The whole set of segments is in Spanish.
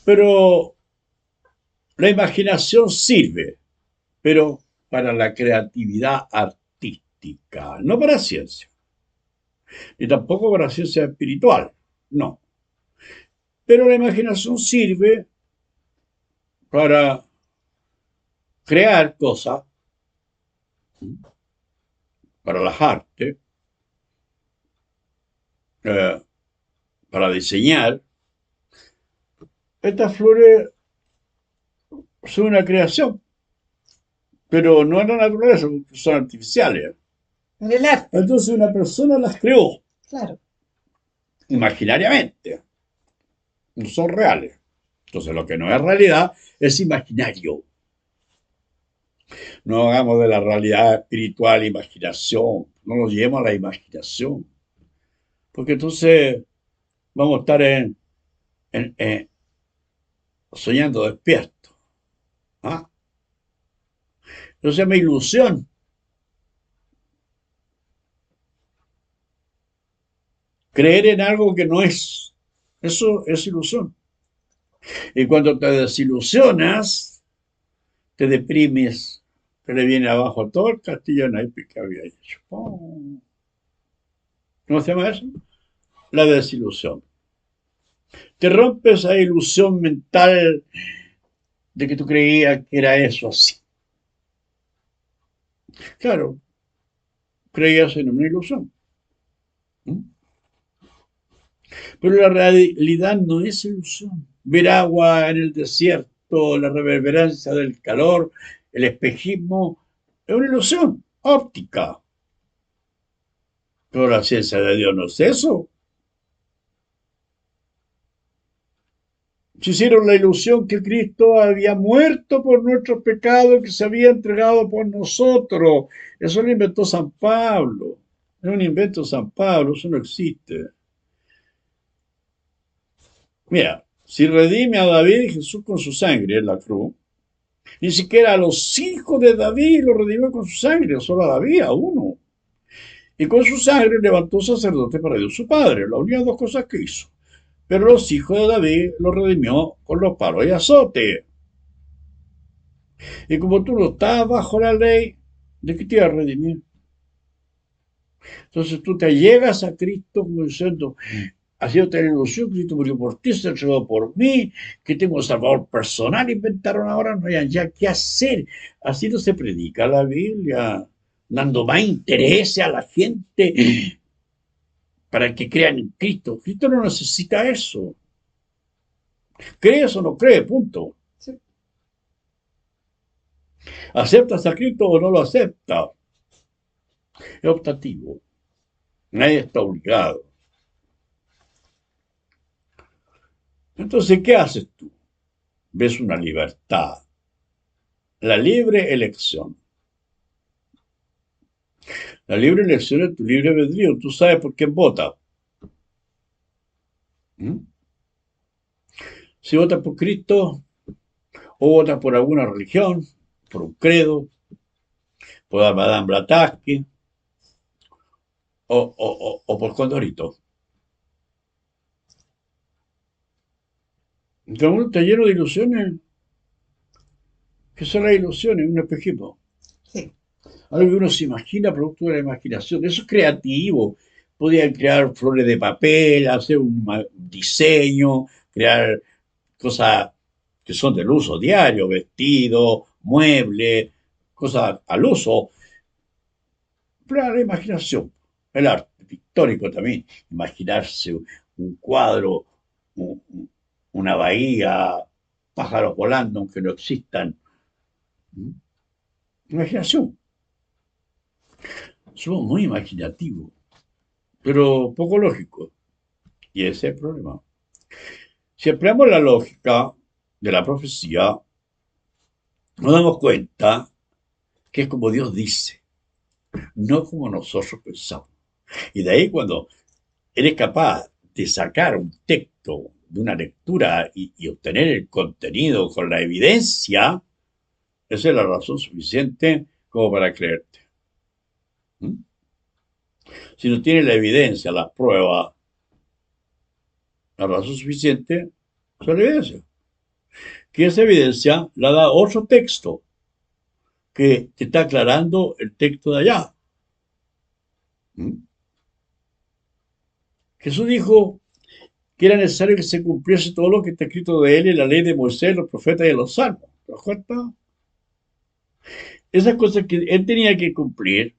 Pero la imaginación sirve, pero para la creatividad artística, no para ciencia, ni tampoco para ciencia espiritual, no. Pero la imaginación sirve para crear cosas, para las artes, eh, para diseñar. Estas flores son una creación, pero no en la naturaleza, son artificiales. En el arte, Entonces una persona las creó claro. imaginariamente, no son reales. Entonces lo que no es realidad es imaginario. No hagamos de la realidad espiritual imaginación, no nos llevemos a la imaginación, porque entonces vamos a estar soñando despierto. ¿Ah? Eso se llama ilusión. Creer en algo que no es. Eso es ilusión. Y cuando te desilusionas, te deprimes, te le viene abajo todo el castillo naipe que había hecho. ¡Pum! ¿Cómo se llama eso? La desilusión. Te rompes esa ilusión mental de que tú creías que era eso así. Claro, creías en una ilusión. ¿Mm? Pero la realidad no es ilusión. Ver agua en el desierto, la reverberancia del calor, el espejismo, es una ilusión óptica. Pero la ciencia de Dios no es eso. Se hicieron la ilusión que Cristo había muerto por nuestros pecados, que se había entregado por nosotros. Eso lo inventó San Pablo. Es un invento de San Pablo, eso no existe. Mira, si redime a David y Jesús con su sangre en la cruz, ni siquiera a los hijos de David lo redimió con su sangre, solo a David, a uno. Y con su sangre levantó sacerdote para Dios su Padre, las únicas dos cosas que hizo. Pero los hijos de David lo redimió con los palos y azote. Y como tú no estás bajo la ley, ¿de qué te iba a redimir? Entonces tú te llegas a Cristo como diciendo, haciendo tener ilusión, Cristo murió por ti, se entregó por mí, que tengo un salvador personal, inventaron ahora, no hay ya qué hacer. Así no se predica la Biblia, dando más interés a la gente para que crean en Cristo. Cristo no necesita eso. ¿Crees o no crees? Punto. Sí. ¿Aceptas a Cristo o no lo aceptas? Es optativo. Nadie está obligado. Entonces, ¿qué haces tú? Ves una libertad, la libre elección. La libre elección es tu libre albedrío. Tú sabes por quién votas. ¿Mm? Si votas por Cristo o votas por alguna religión, por un credo, por Madame Blavatsky o por Condorito. Entonces uno está lleno de ilusiones. ¿Qué son las ilusiones? Un espejismo. Sí. Algo que uno se imagina producto de la imaginación. Eso es creativo. Podían crear flores de papel, hacer un diseño, crear cosas que son del uso diario, vestidos, muebles, cosas al uso. Pero la imaginación, el arte pictórico también, imaginarse un cuadro, una bahía, pájaros volando aunque no existan. Imaginación. Somos muy imaginativos, pero poco lógicos. Y ese es el problema. Si empleamos la lógica de la profecía, nos damos cuenta que es como Dios dice, no como nosotros pensamos. Y de ahí cuando eres capaz de sacar un texto de una lectura y obtener el contenido con la evidencia, esa es la razón suficiente como para creerte. ¿Mm? Si no tienes la evidencia, las pruebas, la razón suficiente son la evidencia. que esa evidencia la da otro texto que te está aclarando el texto de allá. ¿Mm? Jesús dijo que era necesario que se cumpliese todo lo que está escrito de él en la ley de Moisés, los profetas y los salmos. ¿Te das cuenta? Esas cosas que él tenía que cumplir,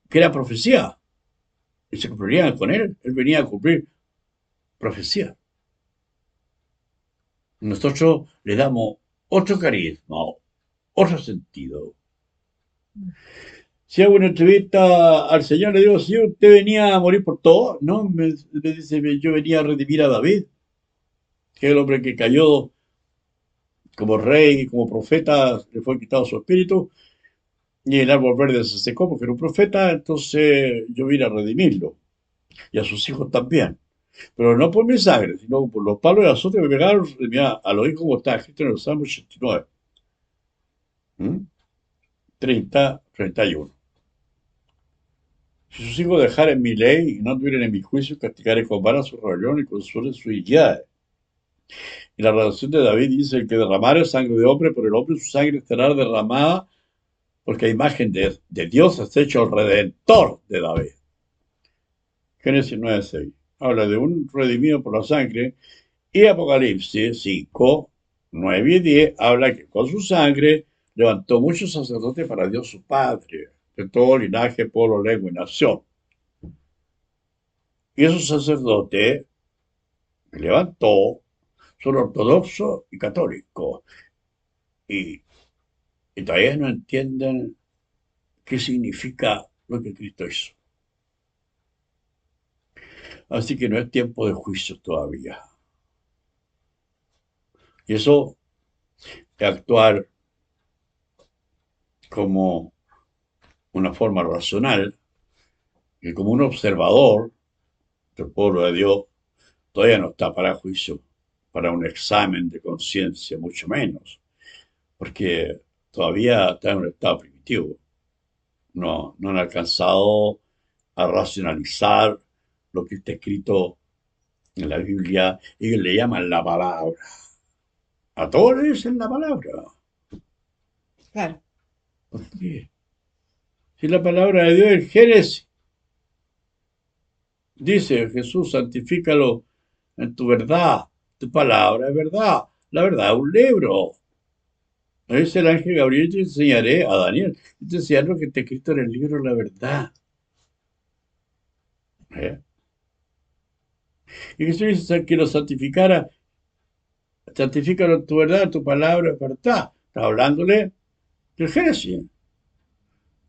que era profecía, y se cumplirían con él. Él venía a cumplir profecía. Nosotros le damos otro carisma, otro sentido. Si hago una entrevista al Señor, le digo, Señor, ¿usted venía a morir por todo? No, me dice, yo venía a redimir a David, que es el hombre que cayó como rey, como profeta, le fue quitado su espíritu, y el árbol verde se secó porque era un profeta, entonces yo vine a redimirlo, y a sus hijos también. Pero no por mi sangre, sino por los palos de azote que me pegaron a los hijos como está escrito en el Salmo 89, ¿Mm? 30, 31. Si sus hijos dejaren mi ley y no tuvieran en mi juicio, castigaré con vara su rebelión y con su iniquidades. Y la relación de David dice, el que derramare sangre de hombre, por el hombre su sangre estará derramada, porque a imagen de Dios es hecho el redentor de David. Génesis 9:6. Habla de un redimido por la sangre. Y Apocalipsis 5, 9 y 10 habla que con su sangre levantó muchos sacerdotes para Dios su Padre, de todo linaje, pueblo, lengua y nación. Y esos sacerdotes que levantó son ortodoxos y católicos. Y, y todavía no entienden qué significa lo que Cristo hizo. Así que no es tiempo de juicio todavía. Y eso es actuar como una forma racional y como un observador del pueblo de Dios todavía no está para juicio, para un examen de conciencia, mucho menos, porque todavía está en un estado primitivo. No han alcanzado a racionalizar lo que está escrito en la Biblia y que le llaman la palabra. A todos le dicen la palabra. Claro, ¿Por qué? Si la palabra de Dios es Génesis, dice Jesús, santifícalo en tu verdad. Tu palabra es verdad. La verdad es un libro. Dice el ángel Gabriel, yo enseñaré a Daniel. Yo te enseñaré lo que está escrito en el libro de la verdad. ¿Eh? Y Jesús dice que lo santificara, santifícalo en tu verdad, tu palabra es verdad. Está hablándole del Génesis.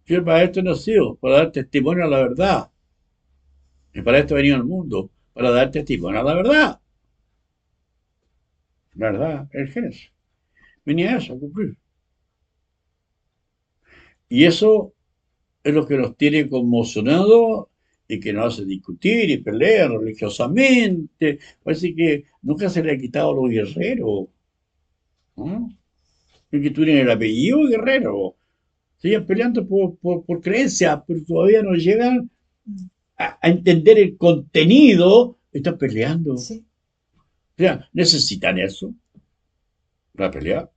Yo para esto he nacido, para dar testimonio a la verdad. Y para esto he venido al mundo, para dar testimonio a la verdad. La verdad, el Génesis. Venía eso a cumplir. Y eso es lo que nos tiene conmocionados y que nos hace discutir y pelear religiosamente. Parece que nunca se le ha quitado a los guerreros, ¿no? Es que tienen el apellido guerrero. Siguen peleando por creencias, pero todavía no llegan a entender el contenido. Están peleando. O sí, sea, necesitan eso para pelear,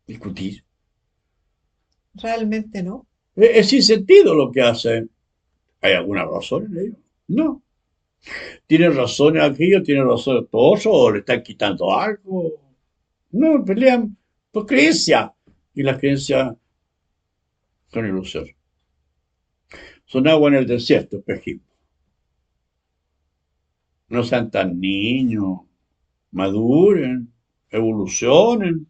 discutir. realmente no. Es sin sentido lo que hacen. ¿Hay alguna razón en ello? No. ¿Tienen razón en aquello? ¿Tienen razón en todo eso? ¿O le están quitando algo? No, pelean por creencia. Y las creencias son ilusión. Son agua en el desierto, espejismo. No sean tan niños, maduren, evolucionen,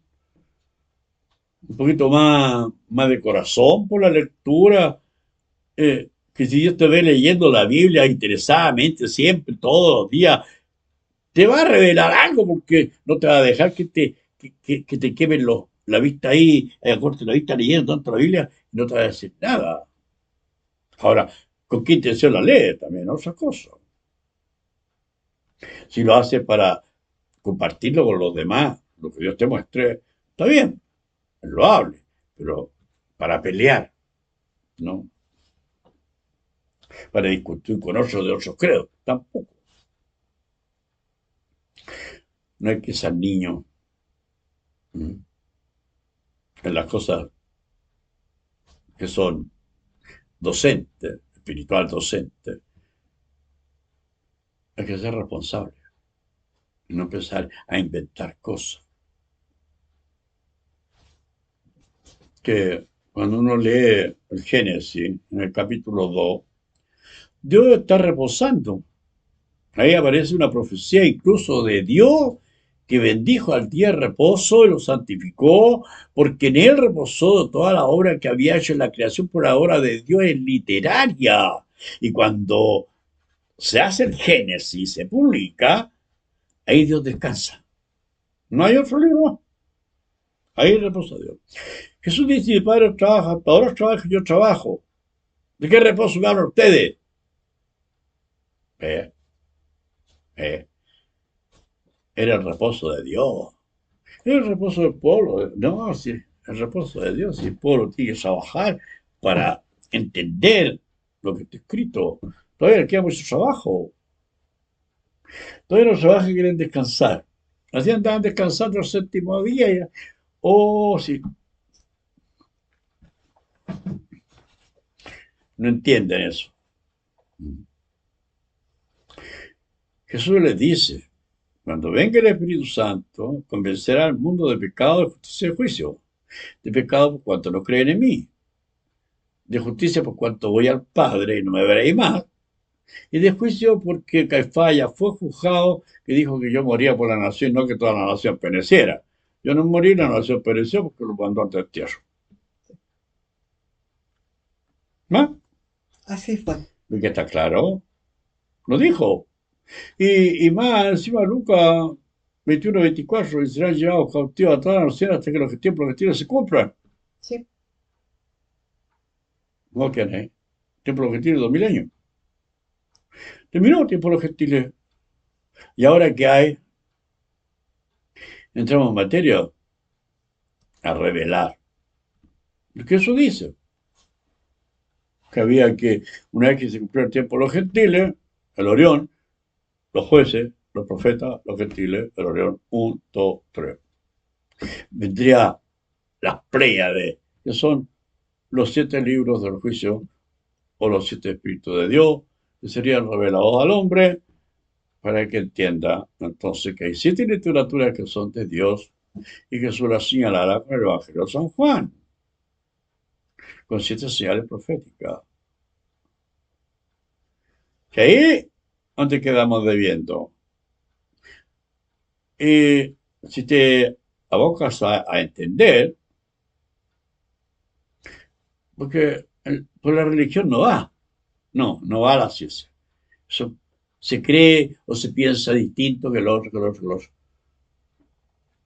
un poquito más de corazón por la lectura, que si Dios te ve leyendo la Biblia interesadamente siempre, todos los días, te va a revelar algo porque no te va a dejar que te quemen la vista ahí, a corte la vista leyendo tanto la Biblia y no te va a decir nada. Ahora, ¿con qué intención la lees? También, otra cosa. Si lo haces para compartirlo con los demás, lo que Dios te muestre, está bien, es loable, pero para pelear, ¿no? Para discutir con otros de otros credos, tampoco. No hay que ser niño, ¿m? En las cosas que son docentes, espiritual docente. Hay que ser responsable y no empezar a inventar cosas. Que cuando uno lee el Génesis, en el capítulo 2, Dios está reposando. Ahí aparece una profecía incluso de Dios que bendijo al día de reposo y lo santificó, porque en él reposó toda la obra que había hecho en la creación, por la obra de Dios es literaria. Y cuando se hace el Génesis, se publica, ahí Dios descansa. No hay otro libro más. Ahí reposa Dios. Jesús dice, mi Padre trabaja, ahora trabaja, yo trabajo. ¿De qué reposo me hablan ustedes? Eh, eh, Era el reposo de Dios. Era el reposo del pueblo. No, sí, el reposo de Dios. Si el pueblo tiene que trabajar para entender lo que está escrito. Todavía le queda mucho trabajo. Todavía los trabajos quieren descansar. Así andaban descansando el séptimo día. Oh, sí, no entienden eso. Jesús les dice, cuando venga el Espíritu Santo, convencerá al mundo de pecado, de justicia y de juicio. De pecado por cuanto no creen en mí. De justicia por cuanto voy al Padre y no me veréis más. Y de juicio porque Caifás ya fue juzgado, que dijo que yo moría por la nación, no que toda la nación pereciera. Yo no morí, la nación pereció porque lo mandó al destierro. ¿No? Así fue. Porque está claro, lo dijo. Y más, encima Lucas 21-24, y serán llevados cautivos a toda la nación hasta que los tiempos gentiles se cumplan. Sí. ¿No quién es? Tiempos gentiles 2000 años. Terminó tiempo los gentiles. ¿Y ahora qué hay? Entramos en materia a revelar. Porque eso dice, que había que, una vez que se cumplió el tiempo los gentiles, el Orión, los jueces, los profetas, los gentiles, el Orión, 1, 2, 3. Vendría las Pléyades, que son los 7 libros del juicio o los 7 espíritus de Dios, que serían revelados al hombre para que entienda entonces que hay 7 literaturas que son de Dios y que Jesús las señalará con el Evangelio de San Juan, con 7 señales proféticas. Que ahí donde quedamos debiendo. Y si te abocas a entender, porque por la religión no va, no va a la ciencia. Eso se cree o se piensa distinto que el otro, que el otro, que el otro.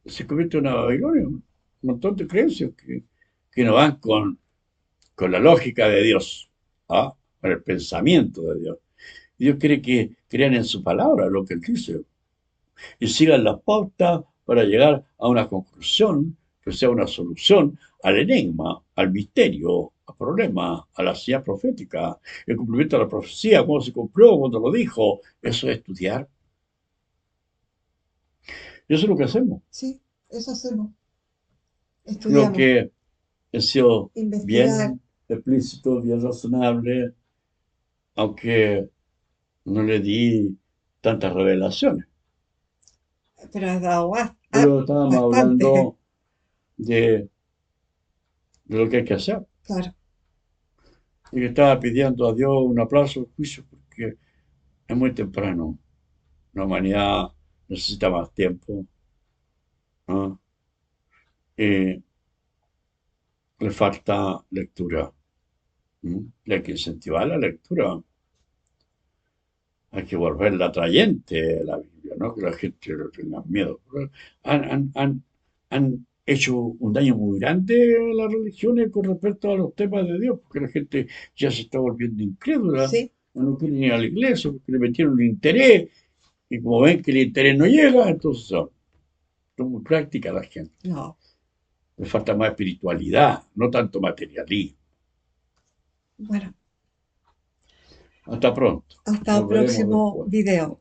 Se convierte en una Babilonia, un montón de creencias que no van con la lógica de Dios, ¿ah? Con el pensamiento de Dios. Dios quiere que crean en su palabra, lo que Él dice, y sigan las pautas para llegar a una conclusión que sea una solución al enigma, al misterio, al problema, a la señal profética, el cumplimiento de la profecía, cómo se cumplió, cuando lo dijo. Eso es estudiar. Y eso es lo que hacemos. Sí, eso hacemos. Creo Estudiamos, que he sido investigar, bien explícito, bien razonable, aunque no le di tantas revelaciones. pero has dado Pero estábamos bastante. hablando de lo que hay que hacer. Claro, Y que estaba pidiendo a Dios un aplauso al juicio porque es muy temprano. La humanidad necesita más tiempo, ¿no? Y le falta lectura. ¿Mm? Y hay que incentivar la lectura. Hay que volverla atrayente la Biblia, ¿no? Que la gente no tenga miedo. Han hecho un daño muy grande a las religiones con respecto a los temas de Dios, porque la gente ya se está volviendo incrédula, sí, no quiere ir a la iglesia porque le metieron un interés, y como ven que el interés no llega, entonces son muy práctica la gente. no. Le falta más espiritualidad, no tanto materialismo. Bueno, Hasta pronto. hasta Nos el veremos próximo después. video.